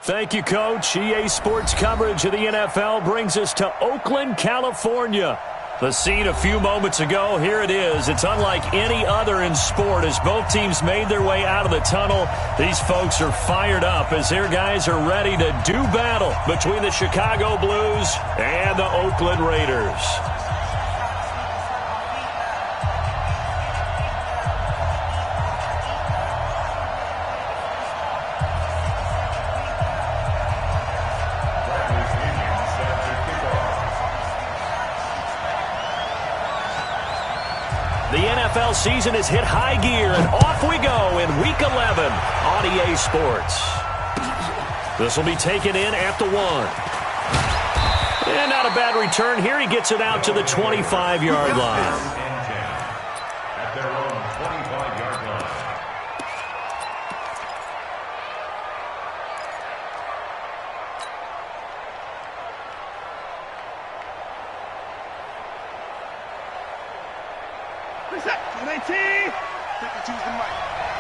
Thank you, Coach. EA Sports coverage of the NFL brings us to Oakland, California. The scene a few moments ago, here it is. It's unlike any other in sport as both teams made their way out of the tunnel. These folks are fired up as their guys are ready to do battle between the Chicago Blues and the Oakland Raiders. The NFL season has hit high gear, and off we go in Week 11 on EA Sports. This will be taken in at the 1. And not a bad return here. He gets it out to the 25-yard line. At their own 25-yard line.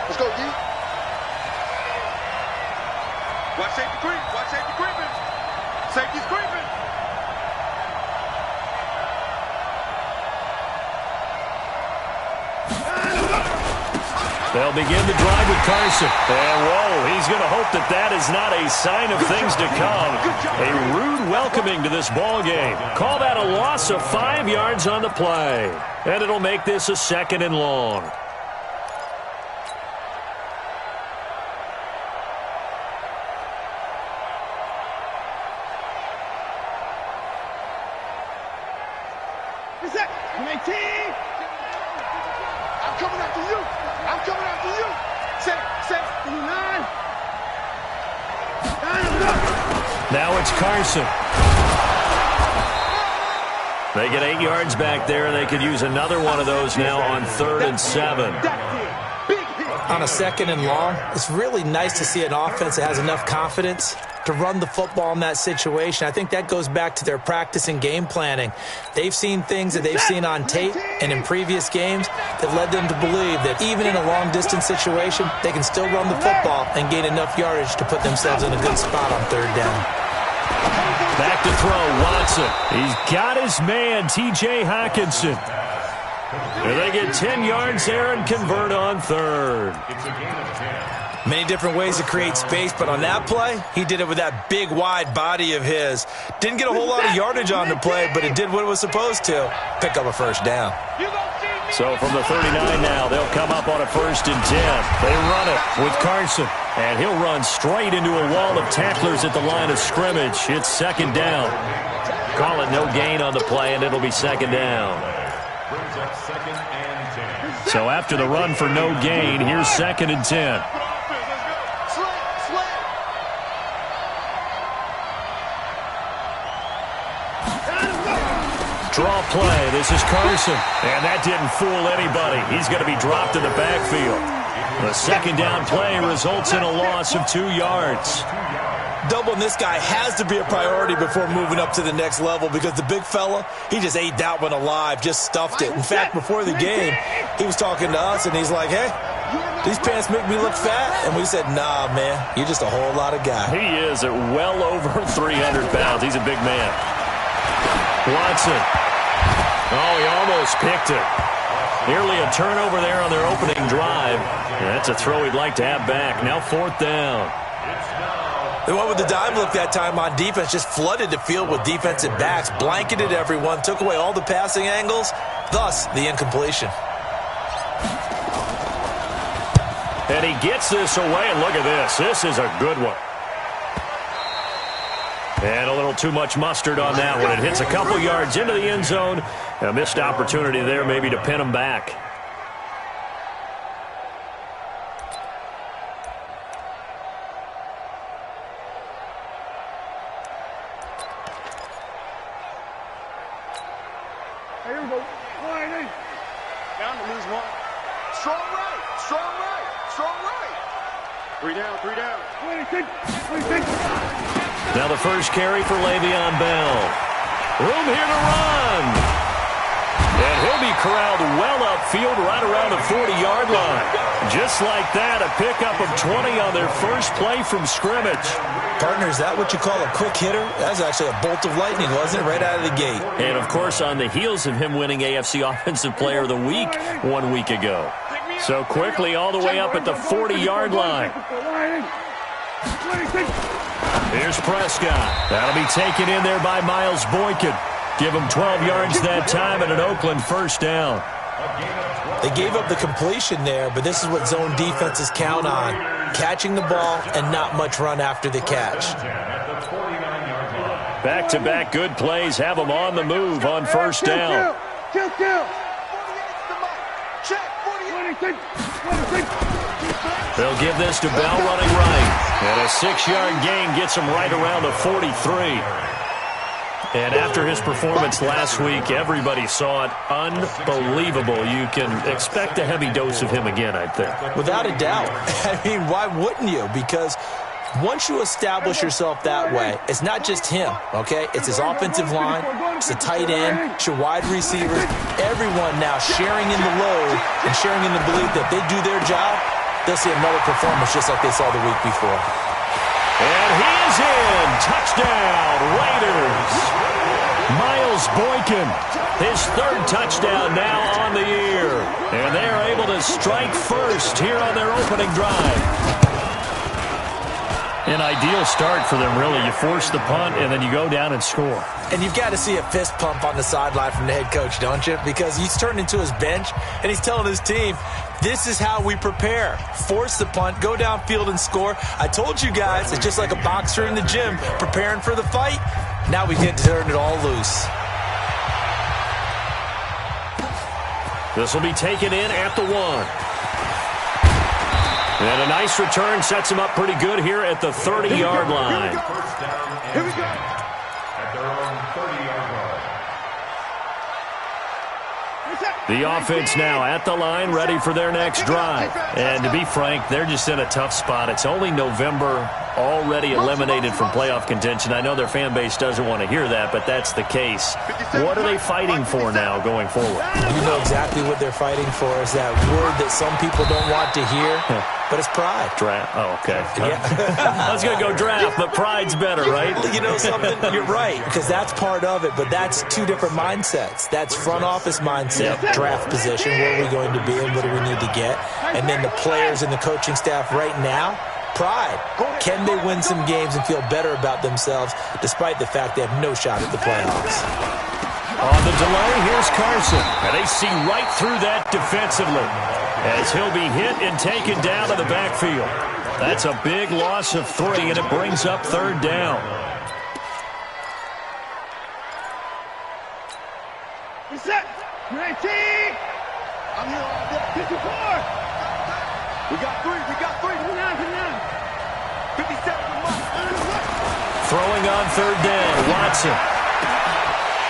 Let's go, D. Watch safety creep. Watch safety creeping. Safety's creeping. They'll begin the drive with Carson. And, whoa, he's going to hope that that is not a sign of things to come. A rude welcoming to this ball game. Call that a loss of 5 yards on the play. And it'll make this a 2nd and long. I'm coming after you. I'm coming after you. Set. 9. Now it's Carson. They get 8 yards back there, and they could use another one of those now on 3rd and 7. On a 2nd and long, it's really nice to see an offense that has enough confidence to run the football in that situation. I think that goes back to their practice and game planning. They've seen things that they've seen on tape and in previous games that led them to believe that even in a long-distance situation, they can still run the football and gain enough yardage to put themselves in a good spot on 3rd down. Back to throw, Watson. He's got his man, T.J. Hockenson. And they get 10 yards there and convert on 3rd. It's a gain of 10. Many different ways to create space, but on that play, he did it with that big, wide body of his. Didn't get a whole lot of yardage on the play, but it did what it was supposed to. Pick up a 1st down. So from the 39 now, they'll come up on a 1st and 10. They run it with Carson. And he'll run straight into a wall of tacklers at the line of scrimmage. It's 2nd down. Call it no gain on the play, and it'll be 2nd down. Brings up 2nd and 10. So after the run for no gain, here's 2nd and 10. Draw play. This is Carson. And that didn't fool anybody. He's going to be dropped in the backfield. The 2nd down play results in a loss of 2 yards. Doubling this guy has to be a priority before moving up to the next level because the big fella, he just ate that one alive, just stuffed it. In fact, before the game, he was talking to us, and he's like, hey, these pants make me look fat. And we said, nah, man, you're just a whole lot of guy. He is at well over 300 pounds. He's a big man. Watson. Oh, he almost picked it. Nearly a turnover there on their opening drive. That's a throw he'd like to have back. Now 4th down. They went with the dive look that time on defense, just flooded the field with defensive backs, blanketed everyone, took away all the passing angles, thus the incompletion. And he gets this away, and look at this. This is a good one. And a little too much mustard on that one. It hits a couple yards into the end zone. A missed opportunity there maybe to pin him back. Here we go. Down to lose 1. Strong right. 3 down. Now the first carry for Le'Veon Bell. Room here to run. And he'll be corralled well field right around the 40-yard line. Just like that, a pickup of 20 on their first play from scrimmage. Partner, is that what you call a quick hitter? That's actually a bolt of lightning, wasn't it? Right out of the gate. And, of course, on the heels of him winning AFC Offensive Player of the Week 1 week ago. So quickly all the way up at the 40-yard line. Here's Prescott. That'll be taken in there by Miles Boykin. Give him 12 yards that time and an Oakland first down. They gave up the completion there, but this is what zone defenses count on. Catching the ball and not much run after the catch. Back-to-back good plays have them on the move on first down. They'll give this to Bell running right. And a 6-yard gain gets him right around the 43. And after his performance last week, everybody saw it. Unbelievable. You can expect a heavy dose of him again, I think. Without a doubt. I mean, why wouldn't you? Because once you establish yourself that way, it's not just him, okay? It's his offensive line, it's the tight end, it's your wide receivers, everyone now sharing in the load and sharing in the belief that they do their job, they'll see another performance just like they saw the week before. And he is in. Touchdown, Raiders. Miles Boykin, his third touchdown now on the year. And they are able to strike first here on their opening drive. An ideal start for them, really. You force the punt, and then you go down and score. And you've got to see a fist pump on the sideline from the head coach, don't you? Because he's turned into his bench, and he's telling his team, this is how we prepare. Force the punt, go downfield and score. I told you guys, it's just like a boxer in the gym preparing for the fight. Now we get to turn it all loose. This will be taken in at the 1. And a nice return sets him up pretty good here at the 30-yard line. Here we go. At their own 30-yard line. The offense now at the line, ready for their next drive. And to be frank, they're just in a tough spot. It's only November, already eliminated from playoff contention. I know their fan base doesn't want to hear that, but that's the case. What are they fighting for now going forward? You know exactly what they're fighting for is that word that some people don't want to hear, but it's pride. Draft. Oh, okay. Yeah. I was going to go draft, but pride's better, right? You know something? You're right, because that's part of it, but that's two different mindsets. That's front office mindset, draft position, where are we going to be and what do we need to get? And then the players and the coaching staff right now, pride. Can they win some games and feel better about themselves despite the fact they have no shot at the playoffs? On the delay, here's Carson. And they see right through that defensively as he'll be hit and taken down to the backfield. That's a big loss of 3, and it brings up third down. Reset. 19. I'm here on 54. We got 3. 57. Throwing on third down, Watson.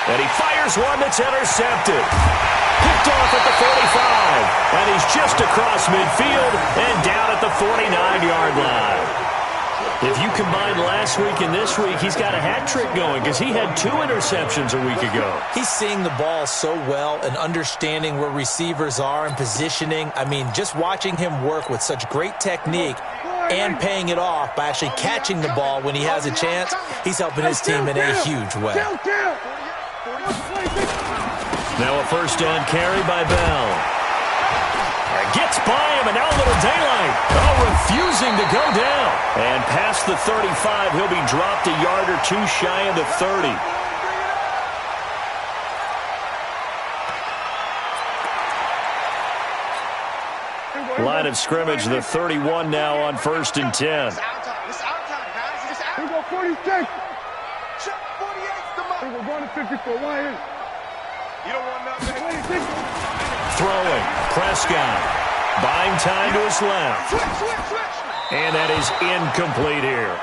And he fires one that's intercepted. Picked off at the 45. And he's just across midfield and down at the 49-yard line. If you combine last week and this week, he's got a hat trick going because he had 2 interceptions a week ago. He's seeing the ball so well and understanding where receivers are and positioning. I mean, just watching him work with such great technique and paying it off by actually catching the ball when he has a chance, he's helping his team in a huge way. Now a first down carry by Bell. Gets by him, and now a little daylight. Oh, refusing to go down. And past the 35, he'll be dropped a yard or 2 shy of the 30. Line of scrimmage, the 31 now on 1st and 10. It's our time. It's our time, guys. It's our time. We go 46. Check 48's the mark. We're going to 54. Why is? You don't want nothing. Throwing. Prescott. Buying time to his left. And that is incomplete here.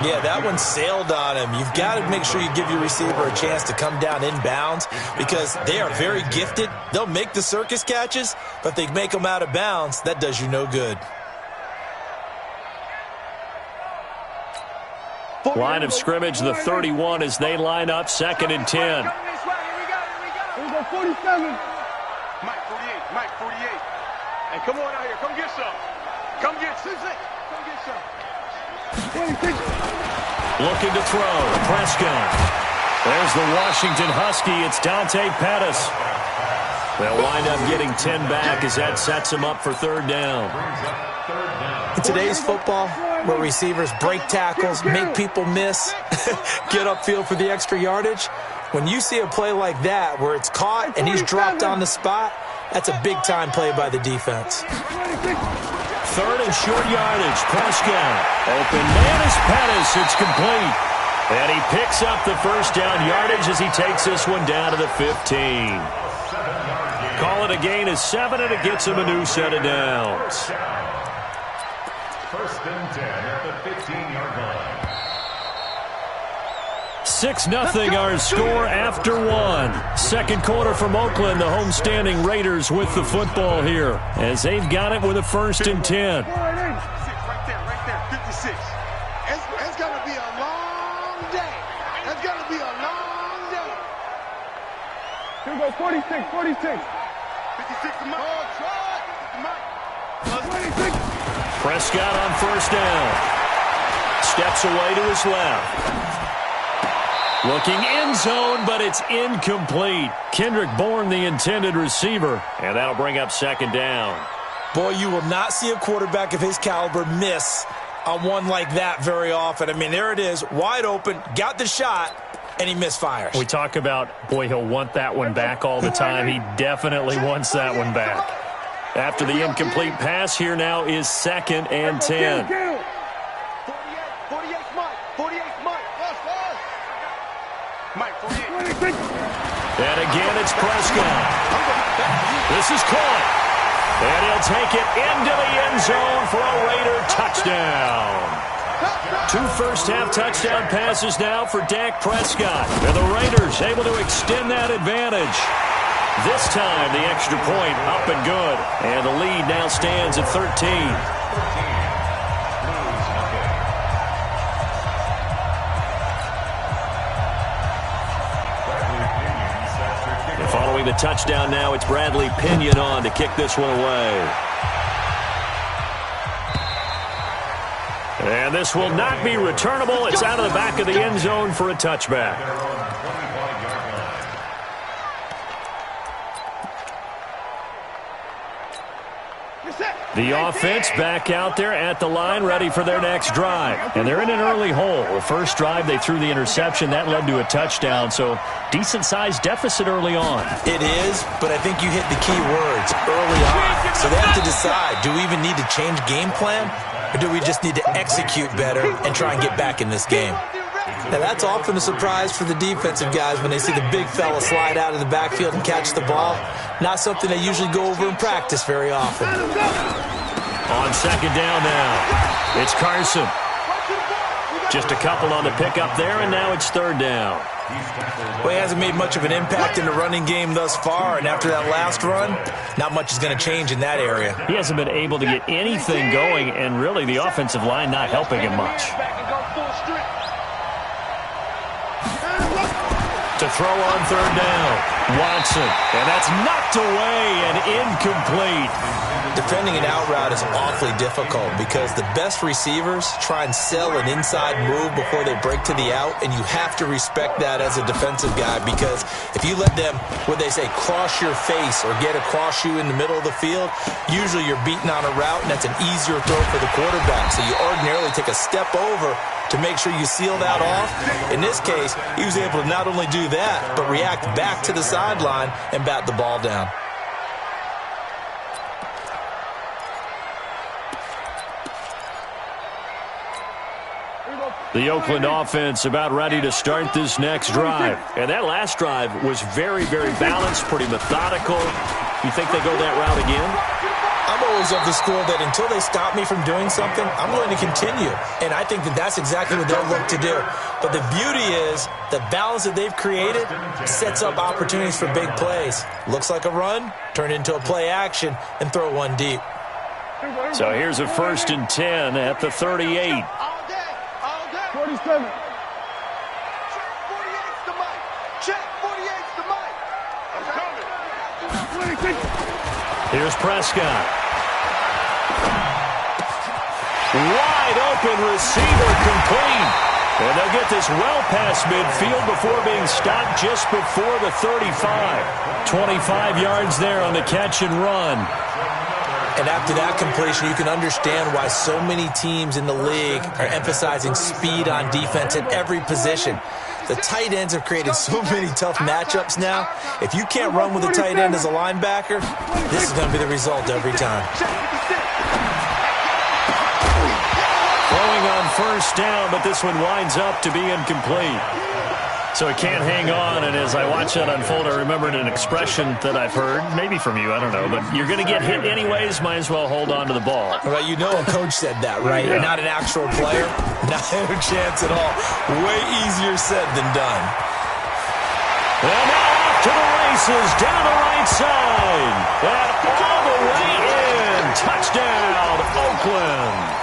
Yeah, that one sailed on him. You've got to make sure you give your receiver a chance to come down inbounds because they are very gifted. They'll make the circus catches, but if they make them out of bounds, that does you no good. Line of scrimmage, the 31 as they line up 2nd and 10. We go 47. Mike, 48. Mike, 48. Hey, come on out here. Come get some. Come get some. Come get some. Looking to throw. Prescott. There's the Washington Husky. It's Dante Pettis. They'll wind up getting 10 back as that sets them up for third down. In today's football, where receivers break tackles, make people miss, get upfield for the extra yardage, when you see a play like that where it's caught and he's dropped on the spot, that's a big-time play by the defense. Third and short yardage. Prescott. Open man is Pettis. It's complete. And he picks up the first down yardage as he takes this one down to the 15. Call it a gain of 7, and it gets him a new set of downs. First and 10 at the 15-yard line. 6-0 our score after one. Second quarter from Oakland. The homestanding Raiders with the football here as they've got it with a first and 10. Right there, 56. It's going to be a long day. It's going to be a long day. Here we go, 46, 46. 56 to Mike. Oh, try. 26. Prescott on first down. Steps away to his left. Looking end zone, but it's incomplete. Kendrick Bourne, the intended receiver, and that'll bring up second down. Boy, you will not see a quarterback of his caliber miss on one like that very often. I mean, there it is, wide open, got the shot, and he misfires. We talk about, boy, he'll want that one back all the time. He definitely wants that one back. After the incomplete pass, here now is second and 10. 48 Mike. 48 Mike. Mike, 48. And again, it's Prescott. This is caught. And he'll take it into the end zone for a Raider touchdown. 2 first-half touchdown passes now for Dak Prescott. And the Raiders able to extend that advantage. This time, the extra point up and good. And the lead now stands at 13. Following the touchdown now, it's Bradley Pinion on to kick this one away. And this will not be returnable. It's out of the back of the end zone for a touchback. The offense back out there at the line, ready for their next drive. And they're in an early hole. The first drive, they threw the interception. That led to a touchdown, so decent-sized deficit early on. It is, but I think you hit the key words, early on. So they have to decide, do we even need to change game plan, or do we just need to execute better and try and get back in this game? Now, that's often a surprise for the defensive guys when they see the big fella slide out of the backfield and catch the ball. Not something they usually go over in practice very often. On second down now, it's Carson. Just a couple on the pickup there, and now it's third down. Well, he hasn't made much of an impact in the running game thus far, and after that last run, not much is going to change in that area. He hasn't been able to get anything going, and really the offensive line not helping him much. To throw on third down, Watson, and that's knocked away and incomplete. Defending an out route is awfully difficult because the best receivers try and sell an inside move before they break to the out, and you have to respect that as a defensive guy because if you let them, what they say, cross your face or get across you in the middle of the field, usually you're beating on a route, and that's an easier throw for the quarterback. So you ordinarily take a step over to make sure you seal that off. In this case, he was able to not only do that, but react back to the sideline and bat the ball down. The Oakland offense about ready to start this next drive. And that last drive was very, very balanced, pretty methodical. You think they go that route again? I'm always of the school that until they stop me from doing something, I'm going to continue. And I think that that's exactly what they'll look to do. But the beauty is the balance that they've created sets up opportunities for big plays. Looks like a run, turn into a play action, and throw one deep. So here's a first and 10 at the 38. 47. Check 48's the mic. Check 48's the mic. I'm coming. Here's Prescott. Wide open receiver, complete. And they'll get this well past midfield before being stopped just before the 35. 25 yards there on the catch and run. And after that completion, you can understand why so many teams in the league are emphasizing speed on defense at every position. The tight ends have created so many tough matchups now. If you can't run with a tight end as a linebacker, this is going to be the result every time. Throwing on first down, but this one winds up to be incomplete. So he can't hang on, and as I watch that unfold, I remembered an expression that I've heard, maybe from you, I don't know, but you're going to get hit anyways, might as well hold on to the ball. Well, you know a coach said that, right? Yeah. Not an actual player. Not a chance at all. Way easier said than done. And now off to the races, down the right side, and all the way in. Touchdown, Oakland.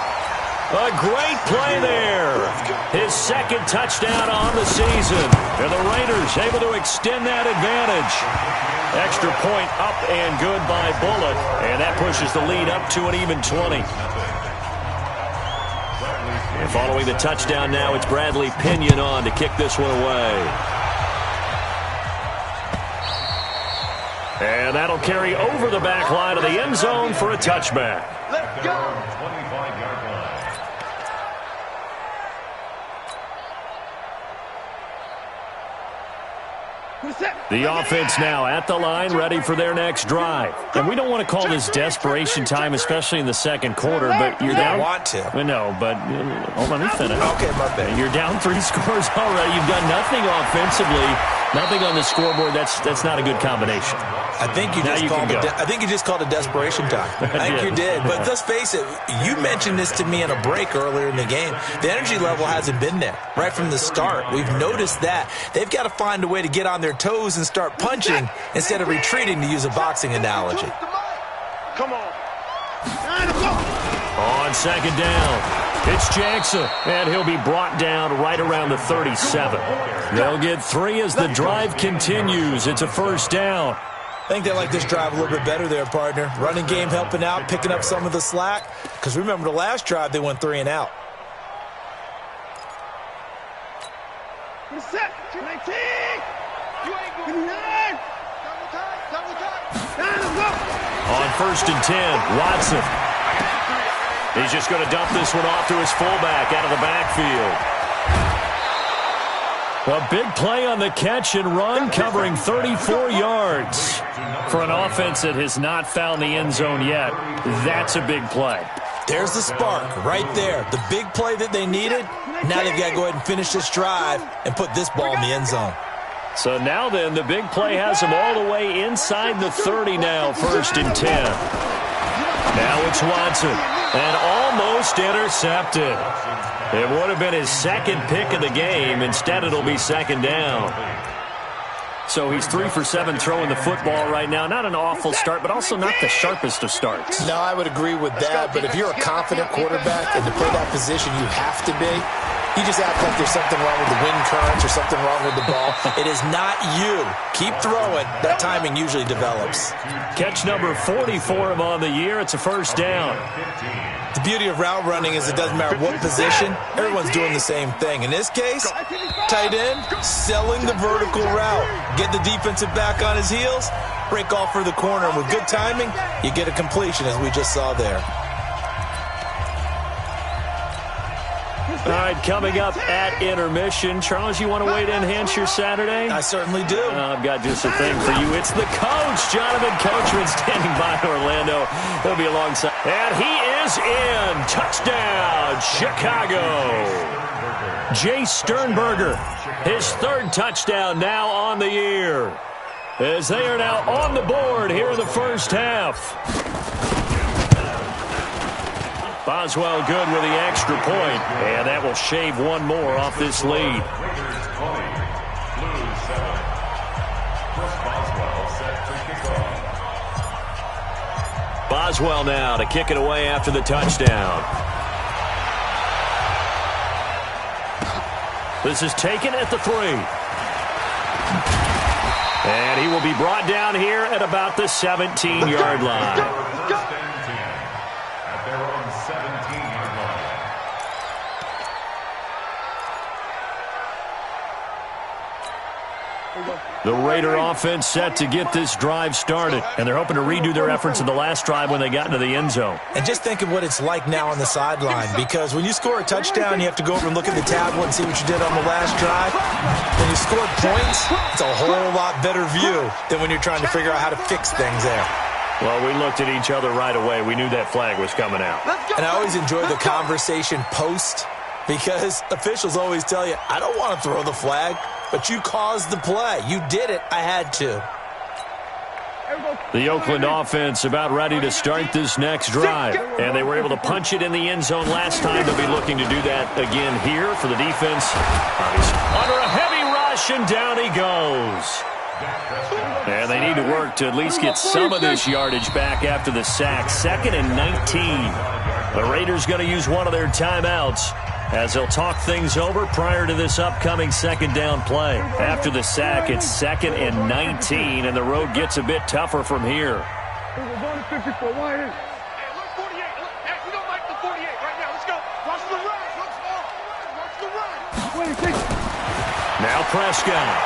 A great play there. His second touchdown on the season. And the Raiders able to extend that advantage. Extra point up and good by Bullock. And that pushes the lead up to an even 20. And following the touchdown now, it's Bradley Pinion on to kick this one away. And that'll carry over the back line of the end zone for a touchback. Let's go. 25-yard line. The offense now at the line, ready for their next drive. And we don't want to call this desperation time, especially in the second quarter, but you're down. You don't want to. No, but hold on, let me finish. Okay, my bad. You're down 3 scores already. You've done nothing offensively, nothing on the scoreboard. That's not a good combination. I think you just called it desperation time. I think you did. But let's face it, you mentioned this to me in a break earlier in the game. The energy level hasn't been there right from the start. We've noticed that. They've got to find a way to get on their toes and start punching instead of retreating, to use a boxing analogy. Come on. On second down, it's Jackson, and he'll be brought down right around the 37. They'll get 3 as the drive continues. It's a first down. I think they like this drive a little bit better there, partner. Running game helping out, picking up some of the slack. Because remember, the last drive, they went 3 and out. Set. 19. You ain't going. On first and 10, Watson. He's just going to dump this one off to his fullback out of the backfield. A big play on the catch and run, covering 34 yards. For an offense that has not found the end zone yet, that's a big play. There's the spark right there. The big play that they needed. Now they've got to go ahead and finish this drive and put this ball in the end zone. So now then, the big play has him all the way inside the 30 now, first and 10. Now it's Watson, and almost intercepted. It would have been his second pick of the game. Instead, it'll be second down. So he's 3 for 7 throwing the football right now. Not an awful start, but also not the sharpest of starts. No, I would agree with that. But if you're a confident quarterback and to play that position, you have to be. You just act like there's something wrong with the wind currents or something wrong with the ball. It is not you. Keep throwing. That timing usually develops. Catch number 40 for him on the year. It's a first down. The beauty of route running is it doesn't matter what position. Everyone's doing the same thing. In this case, tight end, selling the vertical route. Get the defensive back on his heels, break off for the corner. And with good timing, you get a completion, as we just saw there. All right, coming up at intermission. Charles, you want to wait to enhance your Saturday? I certainly do. I've got just a thing for you. It's the coach, Jonathan Coachman, standing by Orlando. He'll be alongside. And he is in. Touchdown, Chicago. Jay Sternberger, his 3rd touchdown now on the year. As they are now on the board here in the first half. Boswell good with the extra point, and that will shave one more off this lead. Boswell now to kick it away after the touchdown. This is taken at the 3. And he will be brought down here at about the 17-yard line. First and 10 at their own 17-yard line. The Raider offense set to get this drive started, and they're hoping to redo their efforts in the last drive when they got into the end zone. And just think of what it's like now on the sideline, because when you score a touchdown, you have to go over and look at the tablet and see what you did on the last drive. When you score points, it's a whole lot better view than when you're trying to figure out how to fix things there. Well, we looked at each other right away. We knew that flag was coming out. And I always enjoy the conversation post, because officials always tell you, I don't want to throw the flag, but you caused the play. You did it. I had to. The Oakland offense about ready to start this next drive. And they were able to punch it in the end zone last time. They'll be looking to do that again here for the defense. Under a heavy rush, and down he goes. And they need to work to at least get some of this yardage back after the sack. 2nd and 19. The Raiders going to use one of their timeouts as they'll talk things over prior to this upcoming second down play. After the sack, it's 2nd and 19, and the road gets a bit tougher from here. We're going to 54. Why is? Hey, look, 48. Look, hey, we don't like the 48 right now. Let's go. Watch the run. Watch the run. 26. Now Prescott.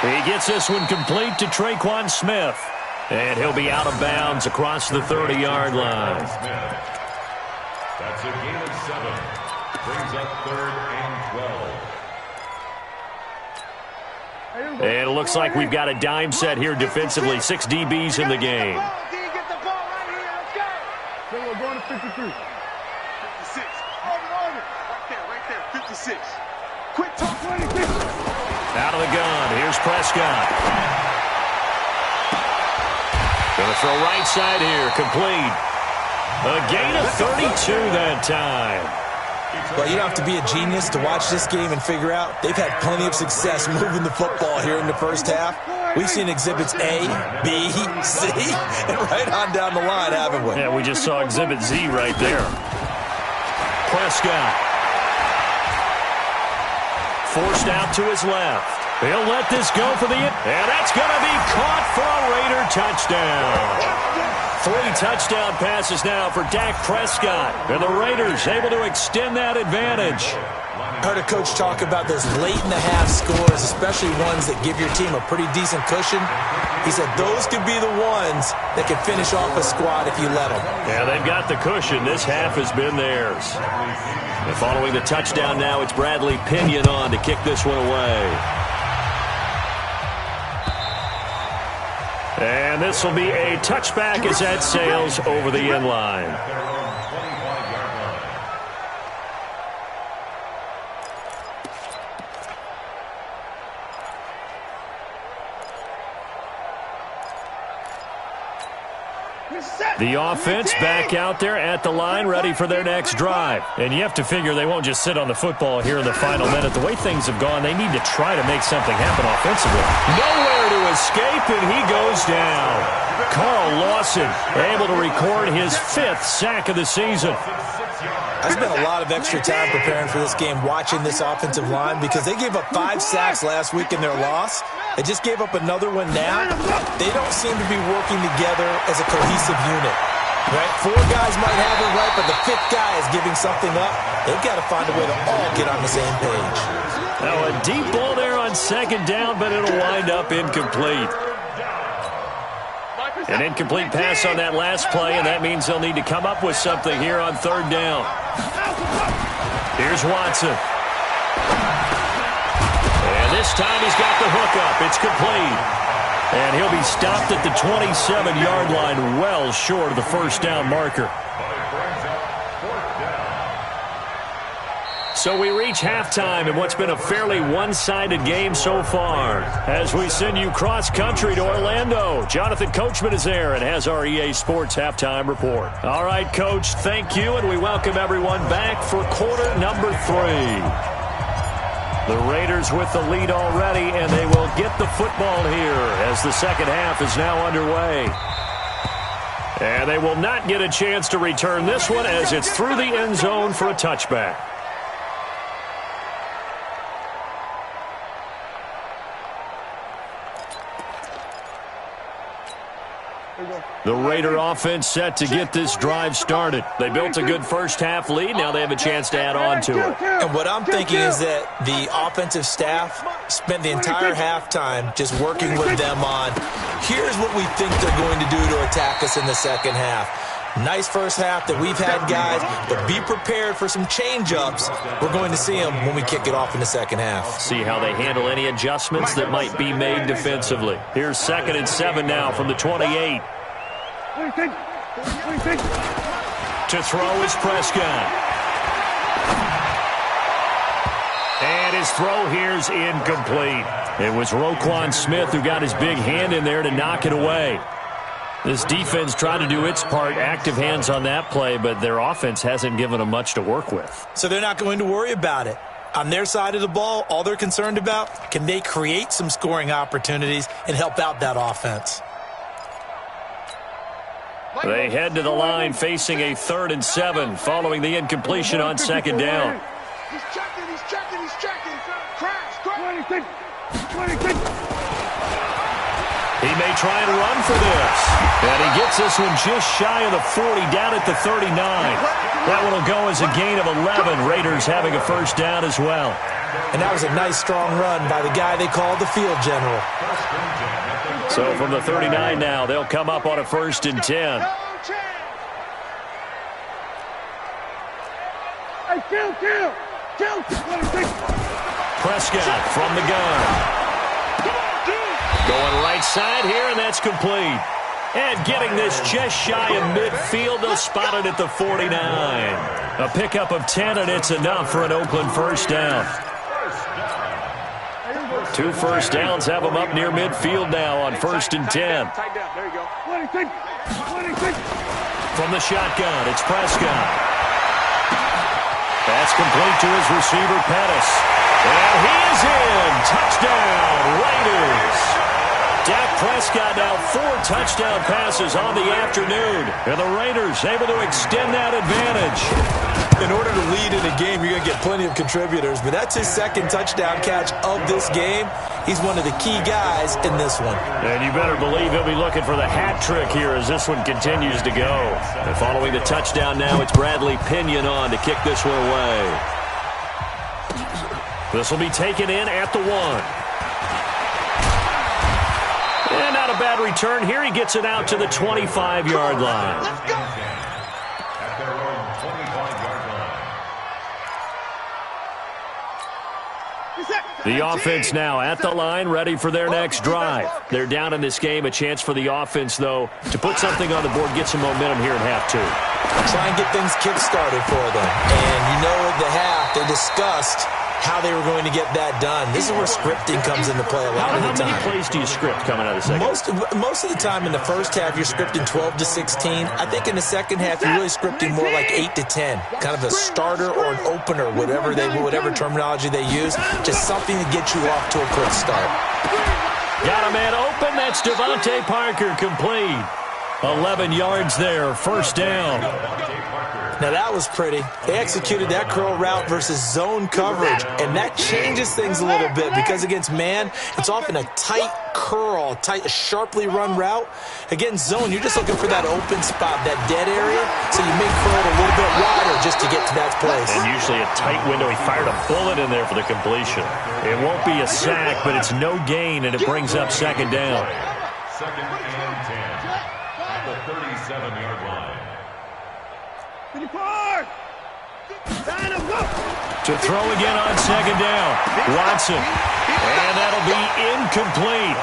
He gets this one complete to Traquan Smith. And he'll be out of bounds across the 30-yard line. That's a gain of 7. Brings up 3rd and 12. And it looks like we've got a dime set here defensively. 6 DBs in the game. Get the ball right here. Let's go. Then we're going to 53. 56. Right there. 56. Quick talk. 26. Out of the gun. Here's Prescott. Going to throw right side here. Complete. A gain of 32 that time. Well, you don't have to be a genius to watch this game and figure out they've had plenty of success moving the football here in the first half. We've seen exhibits A, B, C, and right on down the line, haven't we? Yeah, we just saw exhibit Z right there. Prescott. Forced out to his left. He'll let this go for the end. And that's going to be caught for a Raider touchdown. 3 touchdown passes now for Dak Prescott. And the Raiders able to extend that advantage. I heard a coach talk about those late-in-the-half scores, especially ones that give your team a pretty decent cushion. He said those could be the ones that could finish off a squad if you let them. Yeah, they've got the cushion. This half has been theirs. And following the touchdown now, it's Bradley Pinion on to kick this one away. And this will be a touchback as that sails over the end line. The offense back out there at the line, ready for their next drive. And you have to figure they won't just sit on the football here in the final minute. The way things have gone, they need to try to make something happen offensively. Nowhere to escape, and he goes down. Carl Lawson able to record his 5th sack of the season. I spent a lot of extra time preparing for this game watching this offensive line because they gave up 5 sacks last week in their loss. They just gave up another one now. They don't seem to be working together as a cohesive unit. Right? 4 guys might have it right, but the 5th guy is giving something up. They've got to find a way to all get on the same page. Now a deep ball there on 2nd down, but it'll wind up incomplete. An incomplete pass on that last play, and that means they'll need to come up with something here on 3rd down. Here's Watson. And this time he's got the hook up. It's complete. And he'll be stopped at the 27-yard line, well short of the 1st down marker. So we reach halftime in what's been a fairly one-sided game so far. As we send you cross-country to Orlando, Jonathan Coachman is there and has our EA Sports halftime report. All right, Coach, thank you, and we welcome everyone back for quarter number 3. The Raiders with the lead already, and they will get the football here as the second half is now underway. And they will not get a chance to return this one as it's through the end zone for a touchback. The Raider offense set to get this drive started. They built a good first-half lead. Now they have a chance to add on to it. And what I'm thinking is that the offensive staff spent the entire halftime just working with them on, here's what we think they're going to do to attack us in the second half. Nice first half that we've had, guys, but be prepared for some change-ups. We're going to see them when we kick it off in the second half. See how they handle any adjustments that might be made defensively. Here's 2nd and 7 now from the 28. To throw is Prescott. And his throw here's incomplete. It was Roquan Smith who got his big hand in there to knock it away. This defense tried to do its part, active hands on that play, but their offense hasn't given them much to work with. So they're not going to worry about it. On their side of the ball, all they're concerned about, can they create some scoring opportunities and help out that offense? They head to the line facing a 3rd and 7 following the incompletion on 2nd down. He's checking. Crash. 26. He may try and run for this. And he gets this one just shy of the 40, down at the 39. That one will go as a gain of 11. Raiders having a first down as well. And that was a nice, strong run by the guy they called the field general. So from the 39 now, they'll come up on a 1st and 10. Prescott from the gun. Going right side here, and that's complete. And getting this just shy of midfield, they'll spot it at the 49. A pickup of 10, and it's enough for an Oakland first down. 2 first downs have them up near midfield now on 1st and 10. From the shotgun, it's Prescott. That's complete to his receiver, Pettis. And he is in. Touchdown, Raiders. Dak Prescott now 4 touchdown passes on the afternoon. And the Raiders able to extend that advantage. In order to lead in a game, you're going to get plenty of contributors. But that's his 2nd touchdown catch of this game. He's one of the key guys in this one. And you better believe he'll be looking for the hat trick here as this one continues to go. And following the touchdown now, it's Bradley Pinion on to kick this one away. This will be taken in at the 1. And not a bad return here. He gets it out to the 25-yard line. At their own 25-yard line. The offense now at the line, ready for their next drive. They're down in this game. A chance for the offense, though, to put something on the board, get some momentum here in half 2. Try and get things kick-started for them. And you know at the half, they discussed how they were going to get that done. This is where scripting comes into play a lot of the time. How many plays do you script coming out of the second? Most of the time in the first half, you're scripting 12 to 16. I think in the second half, you're really scripting more like 8 to 10. Kind of a starter or an opener, whatever terminology they use. Just something to get you off to a quick start. Got a man open. That's Devontae Parker, complete. 11 yards there, first down. Now that was pretty. They executed that curl route versus zone coverage, and that changes things a little bit because against man, it's often a tight curl, sharply run route. Against zone, you're just looking for that open spot, that dead area, so you may curl it a little bit wider just to get to that place. And usually a tight window. He fired a bullet in there for the completion. It won't be a sack, but it's no gain, and it brings up 2nd down. 2nd and 10 at the 37-yard line. To throw again on 2nd down. Watson. And that'll be incomplete.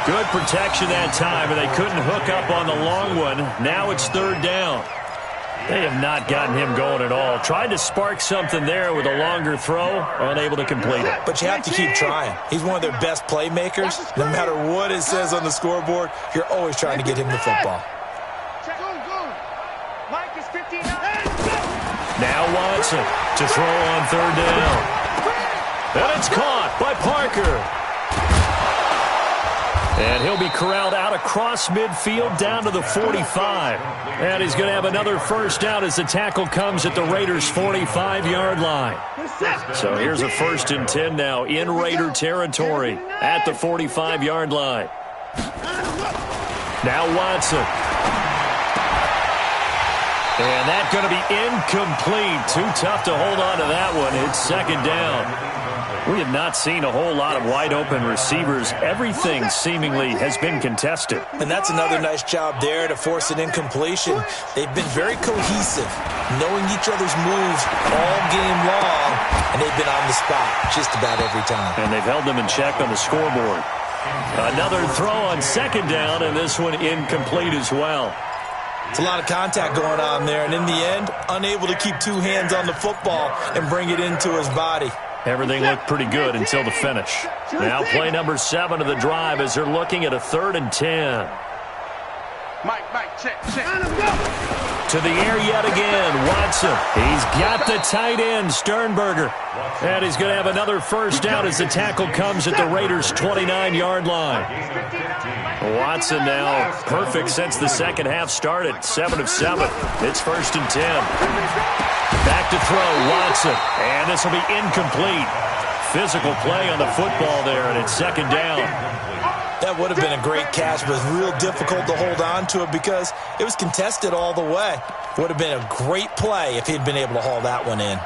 Good protection that time, and they couldn't hook up on the long one. Now it's 3rd down. They have not gotten him going at all. Tried to spark something there with a longer throw, unable to complete it. But you have to keep trying. He's one of their best playmakers. No matter what it says on the scoreboard, you're always trying to get him the football. Now Watson to throw on 3rd down. And it's caught by Parker. And he'll be corralled out across midfield down to the 45. And he's going to have another first down as the tackle comes at the Raiders' 45-yard line. So here's a 1st and 10 now in Raider territory at the 45-yard line. Now Watson. And that's going to be incomplete. Too tough to hold on to that one. It's second down. We have not seen a whole lot of wide-open receivers. Everything seemingly has been contested. And that's another nice job there to force an incompletion. They've been very cohesive, knowing each other's moves all game long, and they've been on the spot just about every time. And they've held them in check on the scoreboard. Another throw on second down, and this one incomplete as well. It's a lot of contact going on there, and in the end, unable to keep two hands on the football and bring it into his body. Everything looked pretty good until the finish. Now play number 7 of the drive as they're looking at a 3rd and 10. Mike, check. To the air yet again, Watson. He's got the tight end, Sternberger. And he's going to have another first down as the tackle comes at the Raiders' 29-yard line. Watson now perfect since the second half started, 7 of 7. It's 1st and 10. Back to throw, Watson. And this will be incomplete. Physical play on the football there, and it's second down. That would have been a great catch, but it was real difficult to hold on to it because it was contested all the way. Would have been a great play if he'd been able to haul that one in.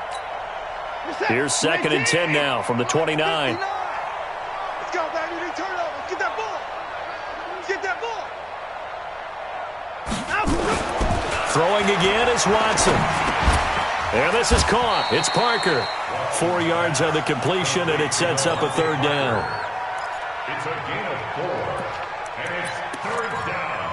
Here's 2nd and 10 now from the 29. Let's go, baby. Turn it over. Get that ball. Get that ball. Throwing again is Watson. And this is caught. It's Parker. 4 yards on the completion, and it sets up a 3rd down. It's a gain of 4, and it's 3rd down.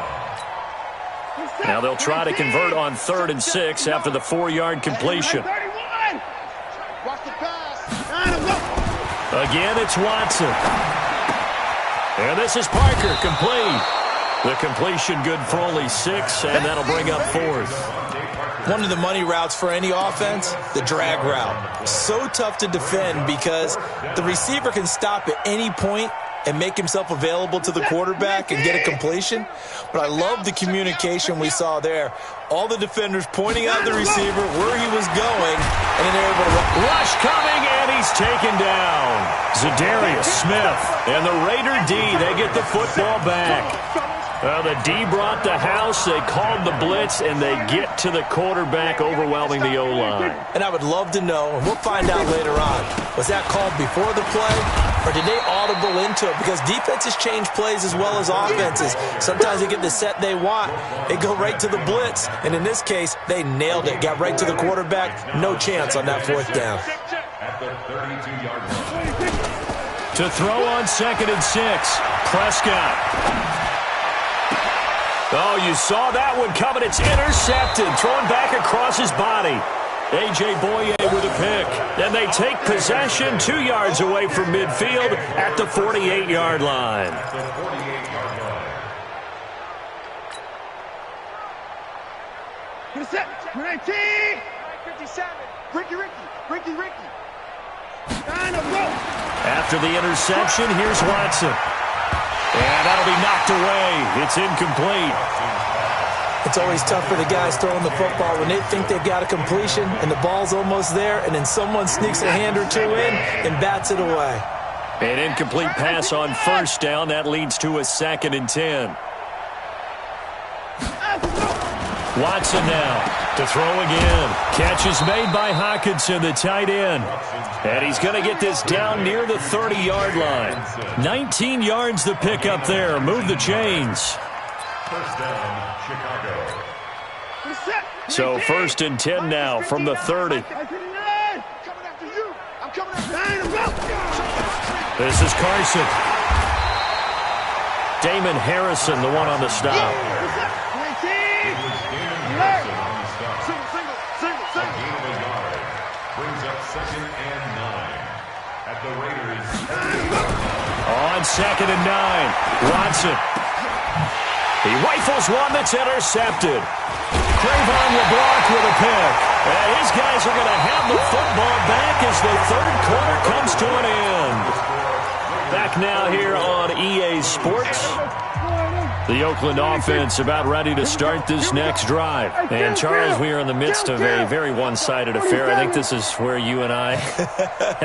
Now they'll try to convert on 3rd and 6 after the 4-yard completion. Watch the pass. Again, it's Watson. And this is Parker, complete. The completion good for only 6, and that'll bring up 4th. One of the money routes for any offense, the drag route. So tough to defend because the receiver can stop at any point and make himself available to the quarterback and get a completion. But I love the communication we saw there. All the defenders pointing out the receiver where he was going, and then they're able to rush coming, and he's taken down. Za'Darius Smith and the Raider D, they get the football back. The D brought the house, they called the blitz, and they get to the quarterback, overwhelming the O-line. And I would love to know, and we'll find out later on, was that called before the play, or did they audible into it? Because defenses change plays as well as offenses. Sometimes they get the set they want, they go right to the blitz, and in this case, they nailed it, got right to the quarterback, no chance on that 4th down. At the 32-yard line. To throw on 2nd and 6, Prescott. Oh, you saw that one coming. It's intercepted. Thrown back across his body. A.J. Boye with a pick. Then they take possession 2 yards away from midfield at the 48-yard line. Get set. 19. 57. Ricky. After the interception, here's Watson. And that'll be knocked away. It's incomplete. It's always tough for the guys throwing the football when they think they've got a completion and the ball's almost there, and then someone sneaks a hand or two in and bats it away. An incomplete pass on 1st down. That leads to a 2nd and 10. Watson now to throw again. Catch is made by Hockenson, the tight end. And he's going to get this down near the 30-yard line. 19 yards the pick up there. Move the chains. 1st down, Chicago. So 1st and 10 now from the 30. This is Carson. Damon Harrison, the one on the stop. On 2nd and 9, Watson. He rifles one that's intercepted. Trayvon LeBlanc with a pick. And his guys are going to have the football back as the 3rd quarter comes to an end. Back now here on EA Sports. The Oakland offense about ready to start this next drive. And, Charles, we are in the midst of a very one-sided affair. I think this is where you and I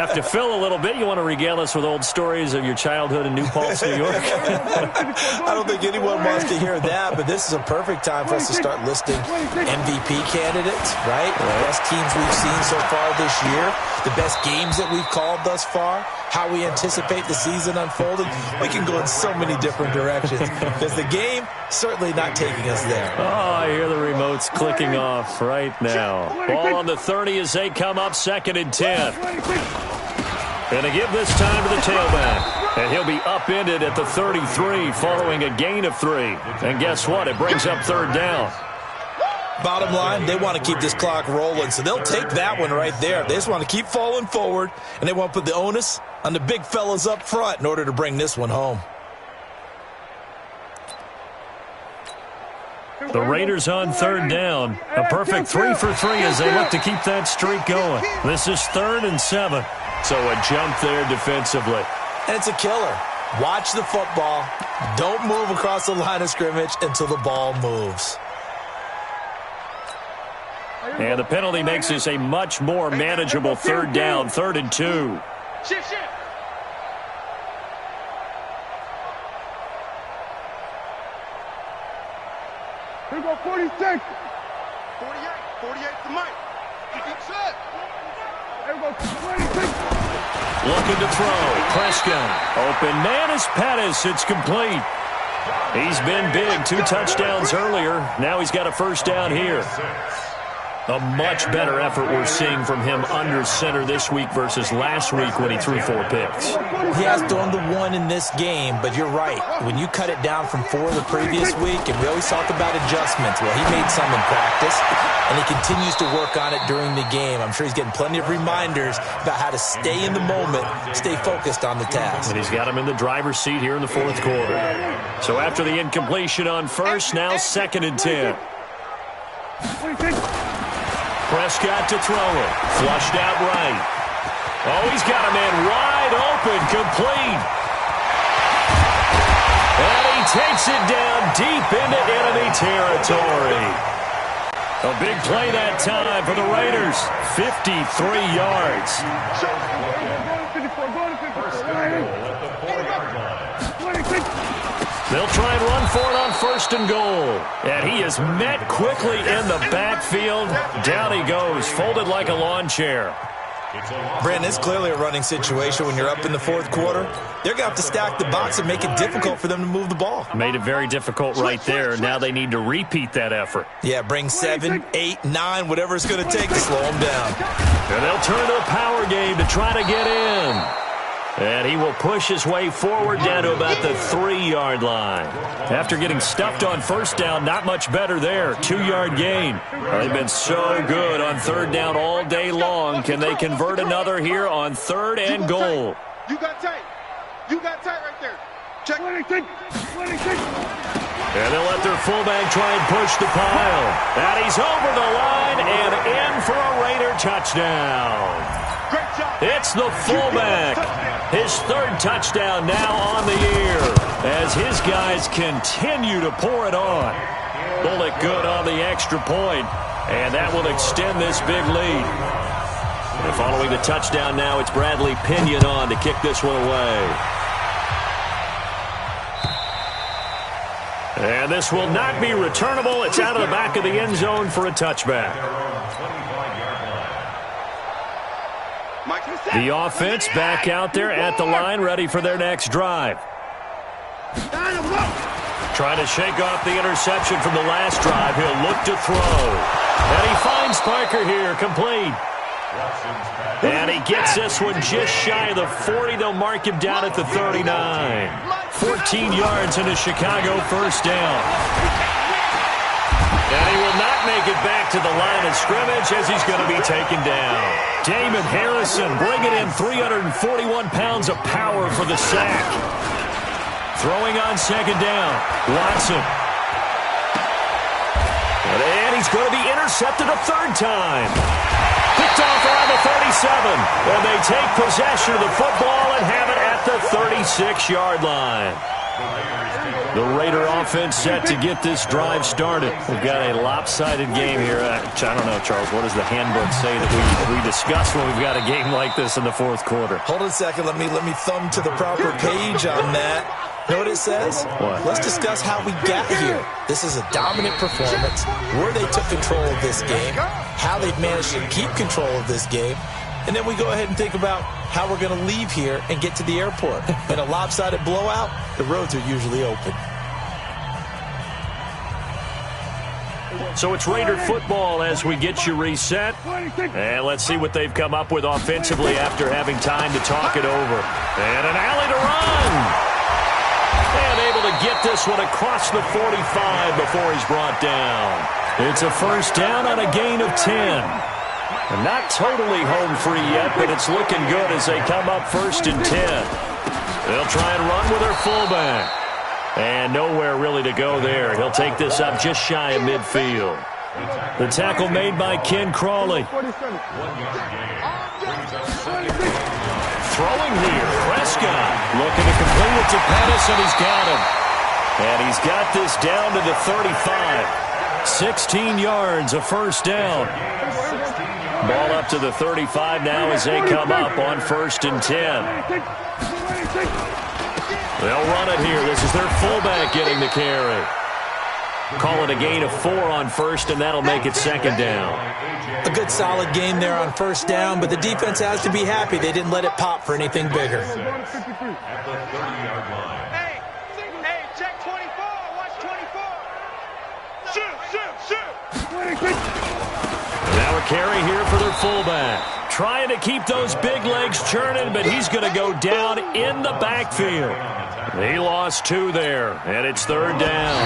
have to fill a little bit. You want to regale us with old stories of your childhood in New Paltz, New York? I don't think anyone wants to hear that, but this is a perfect time for us to start listing MVP candidates, right? The best teams we've seen so far this year, the best games that we've called thus far, how we anticipate the season unfolding. We can go in so many different directions because the game certainly not taking us there. Oh, I hear the remotes clicking off right now. Ball on the 30 as they come up 2nd and 10. Going to give this time to the tailback. And he'll be upended at the 33 following a gain of 3. And guess what? It brings up 3rd down. Bottom line, they want to keep this clock rolling, so they'll take that one right there. They just want to keep falling forward, and they want to put the onus on the big fellas up front in order to bring this one home. The Raiders on 3rd down. A perfect 3 for 3 as they look to keep that streak going. This is 3rd and 7. So a jump there defensively. And it's a killer. Watch the football. Don't move across the line of scrimmage until the ball moves. And the penalty makes this a much more manageable 3rd down, 3rd and 2. Shift. Here we go, 46. 48 to Mike. Keep set. Here we go, 26. Looking to throw. Prescott. Open man is Pettis. It's complete. He's been big. 2 touchdowns earlier. Now he's got a 1st down here. A much better effort we're seeing from him under center this week versus last week when he threw 4 picks. He has thrown the 1 in this game, but you're right. When you cut it down from 4 the previous week, and we always talk about adjustments, well, he made some in practice, and he continues to work on it during the game. I'm sure he's getting plenty of reminders about how to stay in the moment, stay focused on the task. And he's got him in the driver's seat here in the 4th quarter. So after the incompletion on 1st, now 2nd and 10. Prescott to throw it. Flushed out right. Oh, he's got a man wide open. Complete. And he takes it down deep into enemy territory. A big play that time for the Raiders. 53 yards. They'll try and run for it on 1st and goal. And he is met quickly in the backfield. Down he goes, folded like a lawn chair. Brandon, it's clearly a running situation when you're up in the 4th quarter. They're going to have to stack the box and make it difficult for them to move the ball. Made it very difficult right there. Now they need to repeat that effort. Yeah, bring 7, 8, 9, whatever it's going to take to slow them down. And they'll turn to the power game to try to get in. And he will push his way forward down to about the 3-yard line. After getting stuffed on 1st down, not much better there. 2-yard gain. They've been so good on 3rd down all day long. Can they convert another here on 3rd and goal? You got tight. You got tight right there. Check. 26. And they'll let their fullback try and push the pile. And he's over the line and in for a Raider touchdown. Great job. It's the fullback. His 3rd touchdown now on the year as his guys continue to pour it on. Bullet good on the extra point, and that will extend this big lead. And following the touchdown now, it's Bradley Pinion on to kick this one away. And this will not be returnable. It's out of the back of the end zone for a touchback. The offense back out there at the line, ready for their next drive. Trying to shake off the interception from the last drive. He'll look to throw. And he finds Parker here, complete. And he gets this one just shy of the 40. They'll mark him down at the 39. 14 yards into Chicago, 1st down. And he will not make it back to the line of scrimmage as he's going to be taken down. Damon Harrison bringing in 341 pounds of power for the sack. Throwing on 2nd down. Watson. And he's going to be intercepted a 3rd time. Picked off around the 37. And they take possession of the football and have it at the 36-yard line. The Raider offense set to get this drive started. We've got a lopsided game here. I don't know, Charles, what does the handbook say that we discuss when we've got a game like this in the fourth quarter? Hold on a second. Let me thumb to the proper page on that. You know what it says? What? Let's discuss how we got here. This is a dominant performance, where they took control of this game, how they've managed to keep control of this game, and then we go ahead and think about how we're going to leave here and get to the airport. In a lopsided blowout, the roads are usually open. So it's Raider football as we get you reset. And let's see what they've come up with offensively after having time to talk it over. And an alley to run. And able to get this one across the 45 before he's brought down. It's a first down on a gain of 10. And not totally home free yet, but it's looking good as they come up first and 10. They'll try and run with their fullback. And nowhere really to go there. He'll take this up just shy of midfield. The tackle made by Ken Crawley. Throwing here, Prescott looking to complete it to Pettis, and he's got him. And he's got this down to the 35. 16 yards, a first down. Ball up to the 35 now as they come up on first and 10. They'll run it here. This is their fullback getting the carry. Call it a gain of 4 on first, and that'll make it second down. A good solid game there on first down, but the defense has to be happy they didn't let it pop for anything bigger. At the 30-yard line. Hey, check 24. Watch 24. Shoot. Now a carry here for their fullback. Trying to keep those big legs churning, but he's going to go down in the backfield. He lost 2 there, and it's third down.